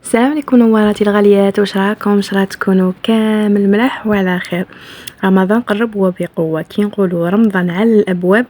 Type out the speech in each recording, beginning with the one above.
السلام عليكم نواراتي الغاليات، واش راكم؟ راه تكونوا كامل ملاح وعلى خير. رمضان قرب وبقوه، كي نقولوا رمضان على الابواب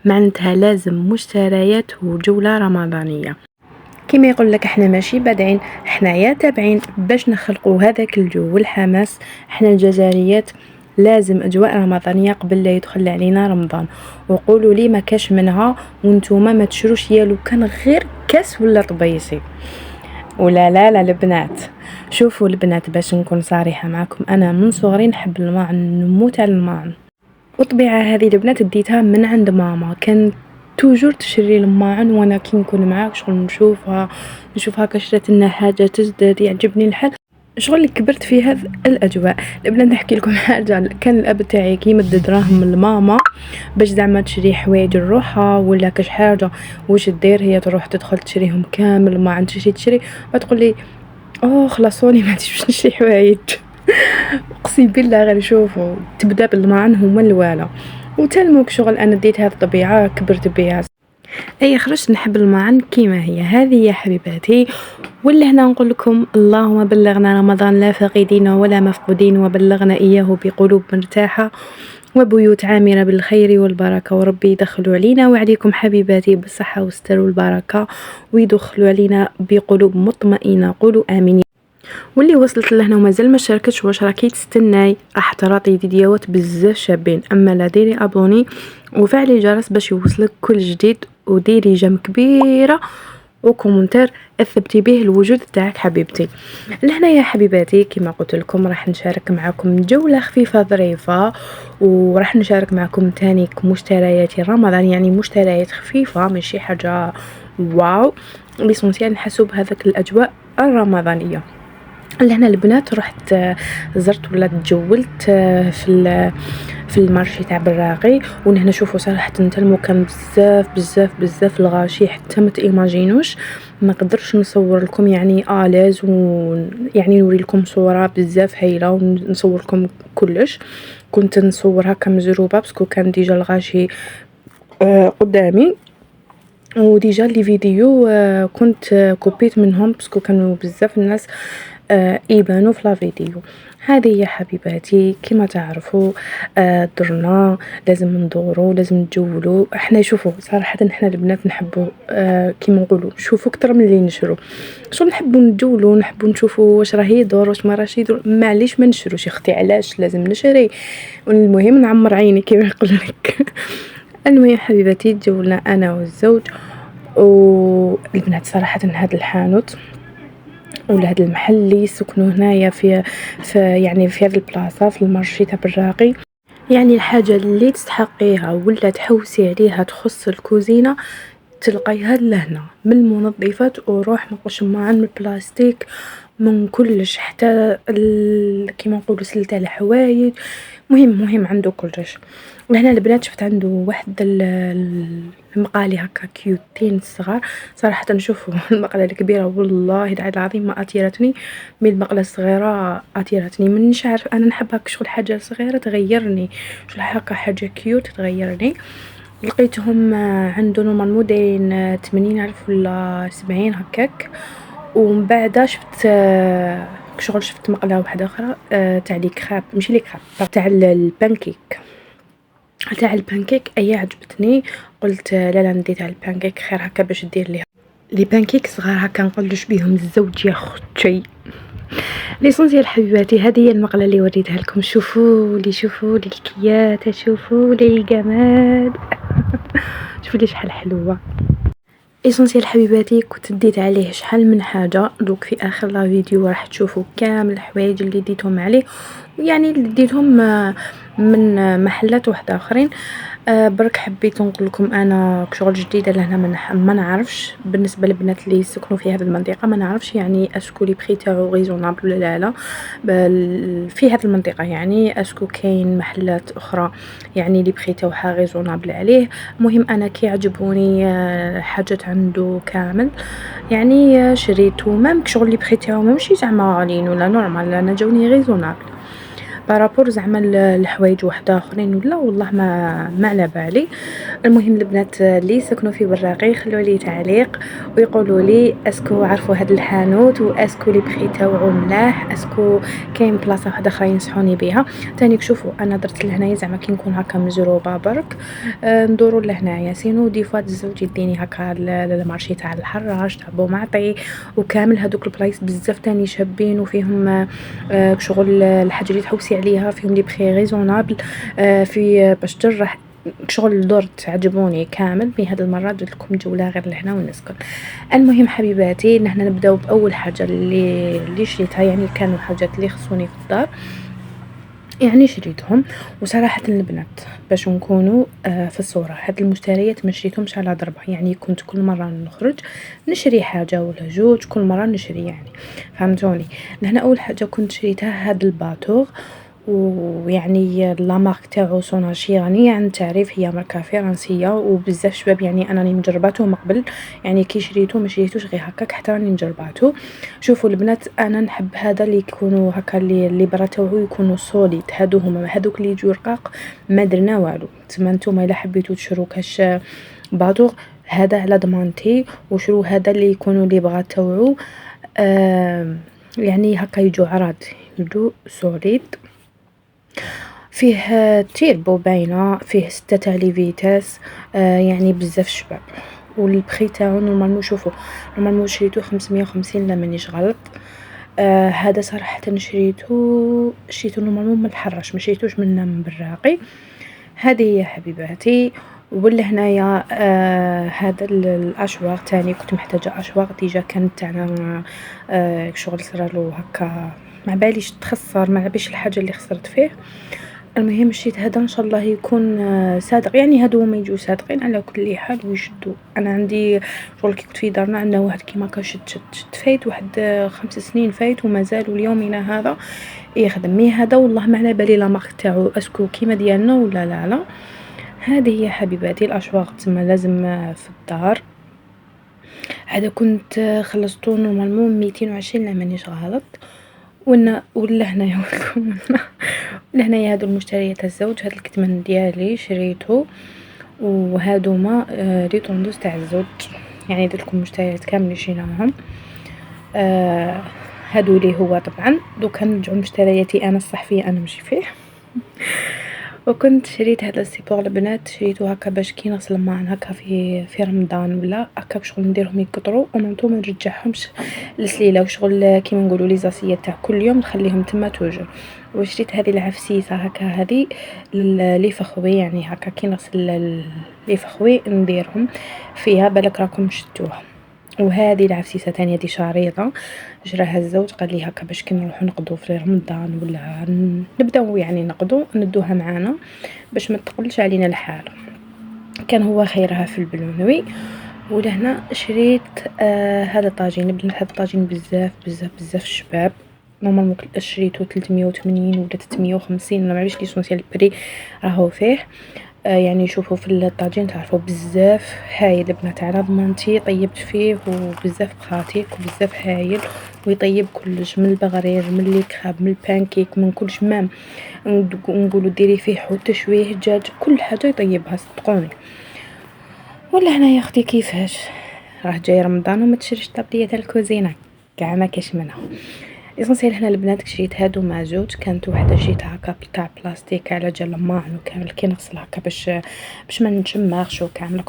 معناتها لازم مشتريات وجوله رمضانيه. كما يقول لك احنا ماشي بادعين، حنايا تابعين باش نخلقوا هذاك الجو والحماس. احنا الجزائريات لازم اجواء رمضانيه قبل لا يدخل علينا رمضان. وقولوا لي ما كاش منها وانتوما ما تشروش يالو كان غير كاس ولا طبيسي. ولا لا البنات، شوفوا البنات باش نكون صريحه معكم، انا من صغري نحب الماعن، نموت على الماعن. وطبيعه هذه البنات ديتها من عند ماما، كان توجور تشري الماعن وانا كي نكون معاك شغل نشوفها كشرت لنا حاجه تجدد يعجبني الحال. شغل كبرت في هذه الاجواء. البنات نحكي لكم حاجه، كان الاب تاعي كي يمد دراهم لماما باش زعما تشري حوايج لروحها ولا كاش حاجه، واش دير هي تروح تدخل تشريهم كامل ما عندش شي تشري وتقول لي اوه خلصوني ما تجيبش نشري حوايج. اقسم بالله غير شوفوا تبدا بالمعن هما الوالا وتلموك شغل. انا ديت هذه الطبيعه كبرت بها. اي خرجت نحب المعن كيما هي هذه يا حبيباتي. ولا هنا نقول لكم اللهم بلغنا رمضان لا فقيدين ولا مفقودين، وبلغنا اياه بقلوب مرتاحه وبيوت عامرة بالخير والبركة، وربي يدخلوا علينا وعليكم حبيباتي بالصحة والستر والبركة، ويدخلوا علينا بقلوب مطمئنة. قولوا آمين. واللي وصلت لهنا ومازال ما شاركتش واش راكي تستناي؟ راح تراطي فيديوهات بزاف شابين. اما لا ديري ابوني وفعلي الجرس باش يوصلك كل جديد، وديري جم كبيره وكومنتير اثبتي به الوجود تاعك حبيبتي. لهنا يا حبيباتي كما قلت لكم راح نشارك معكم جوله خفيفه ظريفه، وراح نشارك معكم تاني مشتريات رمضان، يعني مشتريات خفيفه ماشي حاجه واو، ليسونسيال نحسوا بهذاك الاجواء الرمضانيه. لهنا البنات رحت زرت ولا تجولت في المارشي تاع براقي، ونهنا شوفوا صراحه نتلمو كان بزاف الغاشي حتى ما تيماجينوش. ما قدرش نصور لكم يعني الاز ويعني نوري لكم صوره بزاف هايله ونصور لكم كلش. كنت نصور هكا مزروبه باسكو كان ديجا الغاشي قدامي، وديجا لي فيديو كنت كوبيت منهم باسكو كانوا بزاف الناس يبانوا في لا فيديو. هذه يا حبيباتي كما تعرفوا درنا لازم ندوروا لازم نجولوا. احنا شوفوا صراحه احنا البنات نحبوا كيما نقولوا نشوفوا اكثر من اللي نشرو. شو نحبوا نجولوا نحبوا نشوفوا واش راه يدور واش ما راهش يدور. معليش ما نشروش يا اختي، علاش لازم نشري؟ والمهم نعمر عيني كيما يقول لك. المهم حبيباتي تجولنا انا والزوج والبنات. صراحه هذا الحانوت ولا هذا المحل اللي يسكنوا هنايا في يعني في هذه البلاصه في المارشي تاع براقي، يعني الحاجه اللي تستحقيها ولا تحوسي عليها تخص الكوزينه تلقيها لهنا، من المنظفات وروح من قشمان من البلاستيك من كلش، حتى كيما نقولوا سلة الحوايج. مهم عنده كلش. وهنا البنات شفت عنده واحد المقالي هكا كيوتين صغار. صراحه نشوفوا المقله الكبيره والله العظيم ما اثيرتني، من المقله الصغيره اثيرتني. منش عارف انا نحب هكا شغل حاجه صغيره تغيرني، شغل هكا حاجه كيوت تغيرني. لقيتهم عنده نورمالمون دايرين 80,000 ولا 70 هكاك. ومن بعد شفت شغل شفت مقله واحده اخرى تاع لي كراب، ماشي لي كراب تاع البانكيك. تاع البانكيك اي عجبتني، قلت لا ندي تاع البانكيك خير هكا باش دير لي بانكيك صغار هكا نقلش بيهم الزوج يا اختي. ليسونسيال حبيباتي هذه هي المقله اللي وريتها لكم. شوفوا لي الكيات، شوفوا لي الجمال. شوفوا لي شحال حلوه. ايسونسيال حبيباتي كنت ديت عليه شحال من حاجه، دوك في اخر لا فيديو راح تشوفوا كامل الحوايج اللي ديتهم عليه، يعني اللي ديتهم من محلات واحده اخرين. برك حبيت نقول لكم انا شغل جديده لهنا ما نعرفش بالنسبه للبنات اللي يسكنوا في هذه المنطقه، ما نعرفش يعني اسكو لي بري تاعو ريزونابل ولا لا في هذه المنطقه. يعني اسكو كاين محلات اخرى يعني لي بري تاعها ريزونابل عليه. المهم انا كي عجبوني حاجات عنده كامل يعني شريته، مام شغل لي بري تاعو ماشي زعما غاليين ولا نورمال، انا جاوني ريزونابل. بارابور زعما لحوايج وحداخرين ولا والله ما على بالي. المهم البنات اللي يسكنوا في براقي خلوا لي تعليق ويقولوا لي اسكو عرفوا هذا الحانوت واسكو لي بخي تاوعو ملاح، اسكو كاين بلاصه واحده اخرى ينصحوني بها. تاني شوفوا انا درت لهنايا زعما كي نكون هكا مجروبه برك ندوروا لهنايا، سينو دي فوا الزوج يديني هكا المارشي تاع الحراج تاع بومعطي وكامل هذوك البلايص بزاف تاني شابين وفيهم شغل الحاجه اللي تحوسي عليها فيهم لي بخي ريزونابل في باش ترح شغل دور تعجبوني كامل. بهذا المره درت لكم جوله غير لهنا ونسكن. المهم حبيباتي نحن نبداو باول حاجه اللي شريتها، يعني كانوا حاجات اللي خصوني في الدار يعني شريتهم. وصراحه البنات باش نكونوا في الصوره هاد المشتريات ما شريتهمش على ضربه، يعني كنت كل مره نخرج نشري حاجه ولا جوج، كل مره نشري يعني فهمتوني. لهنا اول حاجه كنت شريتها هاد الباتوغ، ويعني لا مارك تاعو سوناشي غنية عن التعريف، هي ماركه فرنسيه وبزاف شباب يعني انا مجرباته من قبل، يعني كي شريته ما شريتوش غير هكاك حتى راني مجرباته. شوفوا البنات انا نحب هذا اللي يكونوا هكا اللي برا تاعو يكونوا سوليد، هادو هما هادوك اللي يجوا رقاق ما درنا والو. تما نتوما الا حبيتو تشرو كاش باتوغ هذا على ضمانتي، وشرو هذا اللي يكونوا لي بغا تاوعو يعني هكا يجوا عراض يجوا سوليد، فيه تيربو باينه، فيه 6 تاع لي فيتاس يعني بزاف شباب. والبخي تاعو نورمالمون شوفوا نورمالمون شريتو 550 لا مانيش غلط. هذا صراحه شريتو نورمالمون من الحراش ما شريتوش من براقي. هذه هي حبيباتي. ولا هنايا هذا الاشواق تاني كنت محتاجه اشواق ديجا كانت تاعنا شغل صرالو هكا ما باليش تخسر ما عبيش الحاجه اللي خسرت فيه. المهم شريت هذا ان شاء الله يكون صادق، يعني هادو ما يجوا صادقين على كل حال ويشدوا. انا عندي شغل كي كنت في دارنا عندنا واحد كيما شد فايت واحد 5 سنين فايت ومازال اليومنا هذا يخدم. مي هذا والله ما على بالي لا مارك تاعو اسكو كيما ديالنا ولا لا. هذه هي حبيباتي الاشواق تما لازم في الدار. هذا كنت خلصته نورمالمون 220 لا مانيش غلط. ولا هنايا ولا هنايا هادو المشتريات الزوج، هاد الكتمان ديالي شريته، وهادوما لي طوندوس تاع الزوج، يعني درت لكم مشتريات كامل اللي شريناهم. هادو لي هو طبعا دوكا نرجعوا مشترياتي انا الصحفيه انا ماشي فيه. وكنت شريت هذا السيبور البنات شريته هكا باش كي نغسل الماعن هكا في رمضان ولا هكا شغل نديرهم يكثروا ومنتو ما نرجعهمش للسليله وشغل كيما نقولوا لي زاسيات تاع كل يوم نخليهم تما توجر. وشريت هذه العفسيسه هكا هذه لي فخوي، يعني هكا كي نغسل لي فخوي نديرهم فيها بالك راكم شتوها. وهذه العفسيسه تانية دي شريطه جراها الزوج قال لي هكا باش كي نروحوا نقضوا في رمضان ولا نبداو يعني نقضوا ندوها معانا باش ما تقلش علينا الحاله. كان هو خيرها في البلونوي. ولهنا شريت هذا الطاجين البنات، هذا الطاجين بزاف بزاف بزاف شباب. نورمالمون شريته 380 ولا 350 ما عرفتش لي سونسيال بري راهو فيه. يعني شوفوا في الطاجين تعرفوا بزاف هايل البنات على ضمانتي، طيبت فيه وبزاف بخاتيك وبزاف هايل ويطيب كلش، من البغرير من لي كراب من البانكيك من كلش مام نقولوا ديري فيه حوت تشويه دجاج كل حاجه يطيبها صدقوني. ولا هنا يا اختي كيفاش راه جاي رمضان وما تشريش طابليه تاع الكوزينه كاع ما كاش منها. اسونسيال هنا البنات شريت هادو مع زوج، كانت وحده شريتها هكا تاع بلاستيك على جال الماعن وكامل كي نغسل هكا باش ما نشماغش وكامل.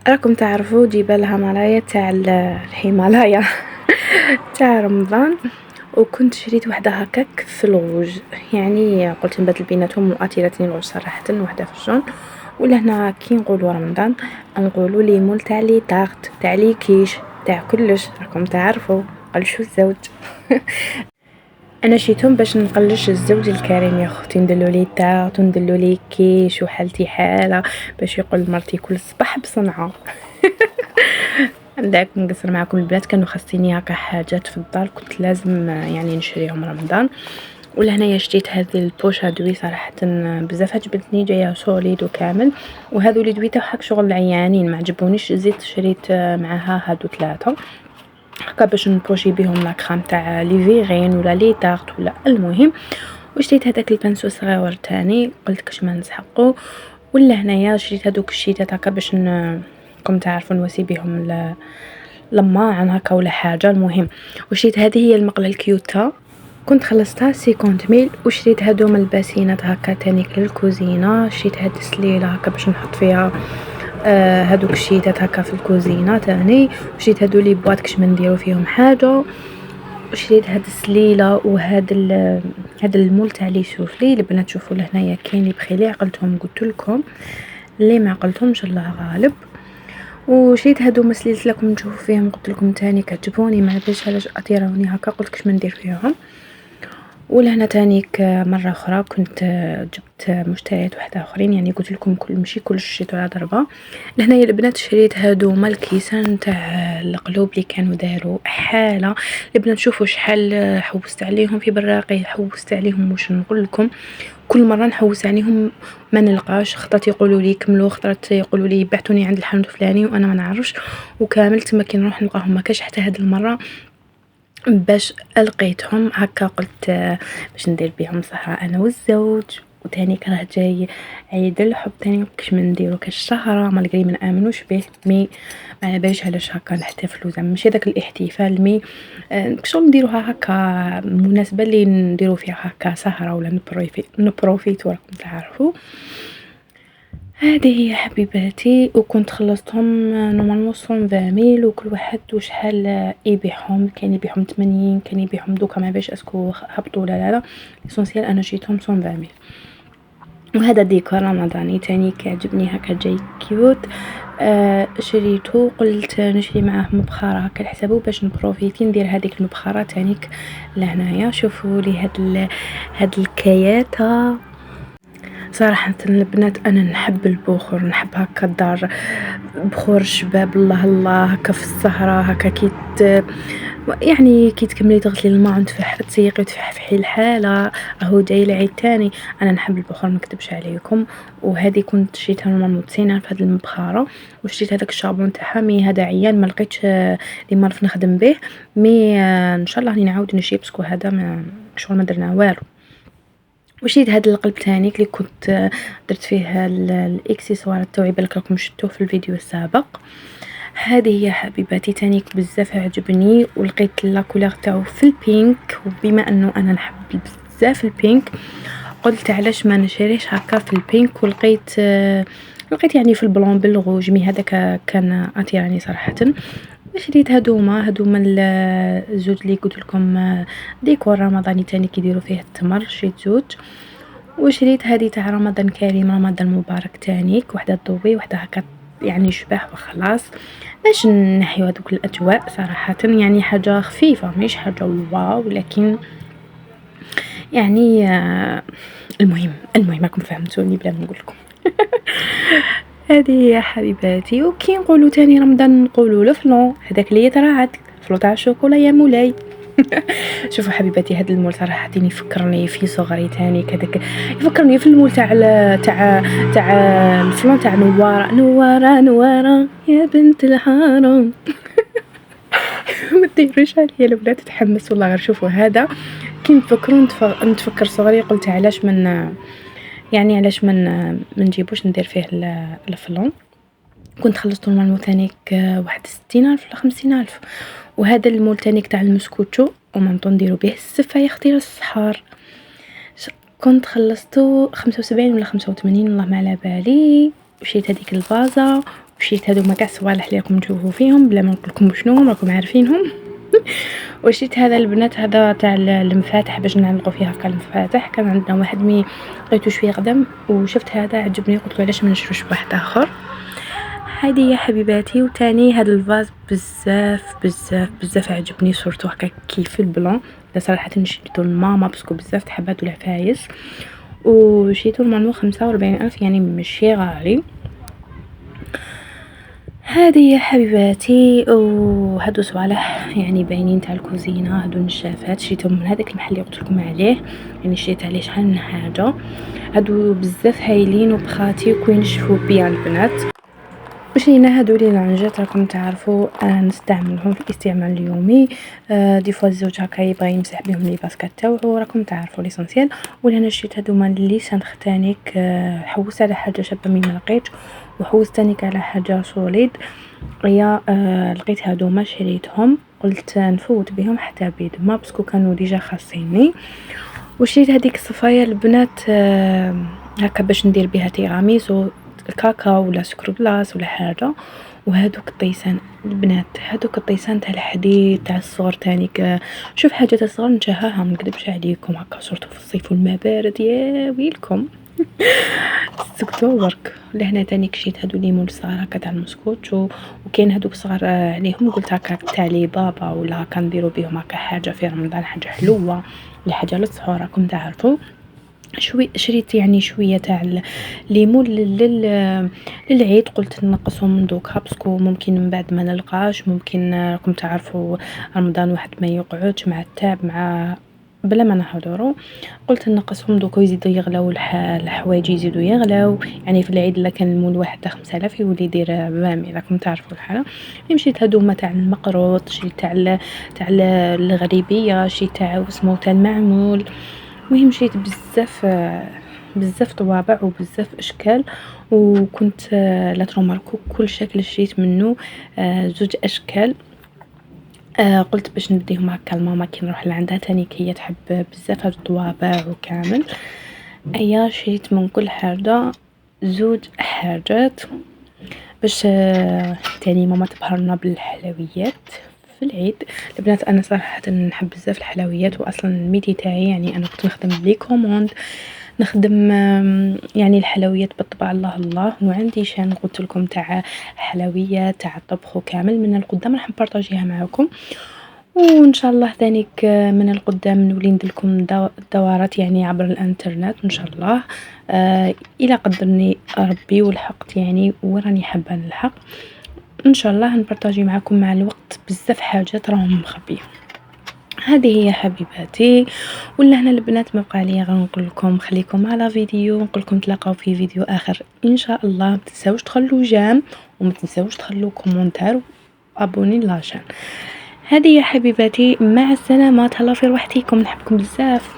راكم تعرفوا جبالها ملايا تاع الهيمالايا تاع رمضان. وكنت شريت وحده هكاك في الغوج، يعني قلت نبدل بيناتهم مؤثرتني الغوج صراحه، وحده في الجون. ولا هنا كي نقولوا رمضان نقولوا لي مول تاع لي طاغت تاع لي كيش تاع كلش راكم تعرفوا قلشوا الزوج. انا شيتهم باش نقلش الزوج الكريم يا اختي، ندلو لي طاغت وندلو لي كيش وحالتي حاله باش يقول مرتي كل صباح بصنعه. عندك نقصر معكم البنات كانوا خاصيني هكا حاجات في الدار كنت لازم يعني نشريهم رمضان. ولا هنايا شريت هذه البوش دوي صراحه بزاف عجبتني جايه سوليد وكامل. وهذو اللي دويته حق شغل العيانين ما عجبونيش زيت شريت معها هادو 3 هكا باش نبوشي بهم لا كريم تاع لي فيغين ولا لي طارت ولا المهم. وشريت هذاك البانسو صغيور تاني قلت كاش ما نسحقو. ولا هنايا شريت هذوك الشيتات هكا باش كم تعرفوا نواسي بهم لماعن هكا ولا حاجه. المهم وشريت هذه هي المقله الكيوتا كنت خلصتها 50 ميل. وشريت هذوما الباسينات هكا تاني للكوزينه. شريت هاد السليله هكا باش نحط فيها هذوك الشيتات هكا في الكوزينه تاني. وشريت هذو لي بواط كاش ما نديرو فيهم حاجه. وشريت هاد السليله وهاد هذا المول تاع لي سوفلي. البنات شوفوا لهنايا كاين لي بخيلي عقلتهم قلت لكم، اللي ما عقلتهمش الله غالب. وشريت هادو مسليت لكم تشوفوا فيهم قلت لكم تاني كعجبوني ما عرفتش علاش اثيروني هكا قلت كاش ما ندير فيهم. ولهنا تانيك مرة أخرى كنت جبت مشتريات واحدة آخرين، يعني قلت لكم ماشي كلش شريتو على ضربة. لهنايا البنات شريت هادوما الكيسان تاع القلوب اللي كانوا داروا حالة. البنات شوفوا شحال حوست عليهم في براقي، حوست عليهم واش نقول لكم، كل مرة نحوس عليهم ما نلقاش، خطرات يقولوا لي كملوا، خطرات يقولوا لي بعتوني عند الحانوت الفلاني وانا ما نعرفش، وكامل تما كي نروح نلقاهم ما كاش. حتى هاد المرة باش لقيتهم هكا قلت باش ندير بهم سهرة انا والزوج. وتاني كره جاي عيد الحب تاني كاش من نديرو كاش سهرة مالغري ما نامنوش به، مي ما على باليش علاش هكا نحتفلوا زعما ماشي داك الاحتفال، مي كشغل نديروها هكا مناسبة اللي نديرو فيها هكا سهرة ولا نبروفيت وراكم تعرفوا. هذه هي حبيباتي. وكنت خلصتهم نورمالمون 120 ميل، وكل واحد وشحال يبيعهم، كاين يبيعهم 80 كاين يبيعهم دوكا ما باش اسكو هبطوا ولا لا. ليسونسيال انا جيتهم 120 ميل. وهذا ديكور رمضاني تاني كيعجبني هكا جاي كيوت. شريته قلت نشري معاه مبخره هكا لحسابه باش نبروفيتي ندير هذيك المبخره تانيك لهنايا. شوفوا لي هاد الكياته صراحة البنات أنا نحب البخور، نحب هكا الدار بخور شباب الله الله هكا في السهرة هكا يعني كي تكملي تغسلي الماء وتسيقي وتفحفحي الحالة راهو جاي العيد تاني. أنا نحب البخور ما نكذبش عليكم. وهذه كنت شريتها نورمالمون 90 في هذه المبخرة. وشريت هذاك الشابون تاعها مي هذا عيان ما لقيتش لي مارف نخدم به، مي ان شاء الله راني نعاود نجيب باسكو هذا ما شغل ما درنا والو. وشريت هذا القلب تاني اللي كنت درت فيه الاكسسوار تاعي بالك راكم شفتوه في الفيديو السابق. هذه هي حبيباتي تانيك بزاف عجبني، ولقيت لا كولور تاعو في البينك، وبما انه انا نحب بزاف البينك قلت علاش ما نشريش هكا في البينك. ولقيت يعني في البلون بالغوج، مي هذاك كان اثيراني صراحه. شريت هادوما الزوج اللي قلت لكم ديكور رمضاني تاني كيديروا فيه التمر، شريت زوج. وشريت هذه تاع رمضان كريم رمضان مبارك تانيك، وحده ضوي وحده هكا يعني شباه وخلاص باش نحيو هذوك الاجواء صراحه. يعني حاجه خفيفه مش حاجه واو، لكن يعني المهم راكم فهمتوني بلا ما نقول لكم. هذه يا حبيباتي. وكي نقولوا تاني رمضان نقولوا الفلون، هذاك اللي يتراعد فلو تاع الشوكولا يا مولاي. شوفوا حبيباتي هذا المول صراحه يفكرني في صغري تاني كذاك، يفكرني في المول تاع الفلون تاع نواره يا بنت الحرام. ما ديروش عليا الولاد تتحمس والله. غير شوفوا هذا كي نتفكر صغري قلت علاش ما نجيبوش ندير فيه الفلون. كنت خلصت نورمالمون تانيك 61,000 ولا 50,000. وهذا المول تانيك تاع المسكوتشو ومنطو نديرو به السفه يا اختي الصحار كنت خلصتو 75 ولا 85 والله ما على بالي. وشيت هذيك الفازه، وشيت هادو ما كاع صوالح اللي راكم تشوفوا فيهم بلا ما نقول لكم شنو راكم عارفينهم. وشيت هذا البنات هذا تاع المفاتح باش نعلقوا فيها هكا المفاتح. كان عندنا واحد مي لقيتو شويه قدم وشفت هذا عجبني قلت علاش ما نشروش واحد اخر. هذه يا حبيباتي. وتاني هذا الفاز بزاف عجبني صورته هكا كيف البلون. ده صراحه شريته لماما باسكو بزاف تحب هادو العفايس، وشريته نورمالمون 45,000 يعني ماشي غالي. هذه يا حبيباتي. وهادو صوالح يعني باينين تاع الكوزينه، هادو النشافات شريتهم من هذاك المحل اللي قلت لكم عليه، يعني شريت عليه شحال من حاجه. هادو بزاف هايلين وبخاتي وكينشفوا بيان البنات. شرينا هادو لي لانجات راكم تعرفوا نستعملهم في الاستعمال اليومي. دي فوا الزوج هكا يبغي يمسح بهم لي باسكات تاوعو راكم تعرفوا ليسونسيال. ولا انا شريت هادوما لي سانختانيك، حوست على حاجه شابه مي ما لقيتش، وحوست تانيك على حاجه سوليد. يا لقيت هادوما شريتهم، قلت نفوت بهم حتى بيد ما باسكو كانوا ديجا خاصيني. وشريت هذيك الصفايه البنات هكا باش ندير بها تيراميسو الكاكاو ولا سكر بلاص ولا حاجه. وهذوك الطيسان البنات، هذوك الطيسان تاع الحديد تاع الصغر تانيك. شوف حاجه تاع الصغر نشهاها ما نكذبش عليكم هكا صرتو في الصيف والماء بارد يا ويلكم. سكتوا برك. لهنا تاني كشيت هادو ليمون صغار هكا تاع المسكوت وكاين هادوك صغار عليهم قلت هكا تاع لي بابا ولا هكا نديرو بهم هكا حاجه في رمضان، حاجه حلوه ولا حاجه للسحور راكم تعرفوا. شريت يعني شويه تاع الليمون للعيد، قلت نقصهم من دوكا باسكو ممكن من بعد ما نلقاش، ممكن راكم تعرفوا رمضان واحد ما يقعدش مع التعب مع بلا ما نهضروا. قلت نقصهم دوكا يزيدوا يغلاو الحوايج يزيدوا يغلاو. يعني في العيد الا كان المول واحد تاع 5000 يولي يدير 400 راكم تعرفوا الحاله. مشيت هادوما تاع المقروط، شريت تاع الغريبيه، شريت تاع اسمه تاع المعمول. المهم شريت بزاف طوابع وبزاف اشكال. وكنت لا تروماركو كل شكل شريت منه زوج اشكال. قلت باش نديهم هكا لماما كي نروح لعندها تاني هي تحب بزاف هاد الطوابع وكامل. ايا شريت من كل حاجه زوج حاجات باش تاني ماما تبهرنا بالحلويات في العيد. البنات انا صراحه نحب بزاف الحلويات، واصلا الميدي تاعي يعني انا كنت نخدم لي كوموند، نخدم يعني الحلويات بالطبع الله الله. وعندي شان قلت لكم تاع حلويات تاع الطبخ كامل من القدام راح نبارطاجيها معكم. وان شاء الله ثانيك من القدام نولي نديرلكم دورات يعني عبر الانترنت ان شاء الله. الى قدرني ربي والحقت يعني وراني حابه نلحق ان شاء الله نبارطاجي معكم مع الوقت بزاف حاجات راهم مخبيه. هذه هي حبيباتي. ولا هنا البنات ما بقى لي غير نقول لكم خليكم على فيديو، نقول لكم تلاقاو في فيديو اخر ان شاء الله. ما تنساوش تخلوا جيم وما تنساوش تخلوا كومونتير وابوني لاشين. هذه يا حبيباتي، مع السلامه، تهلاو في روحتكم، نحبكم بزاف.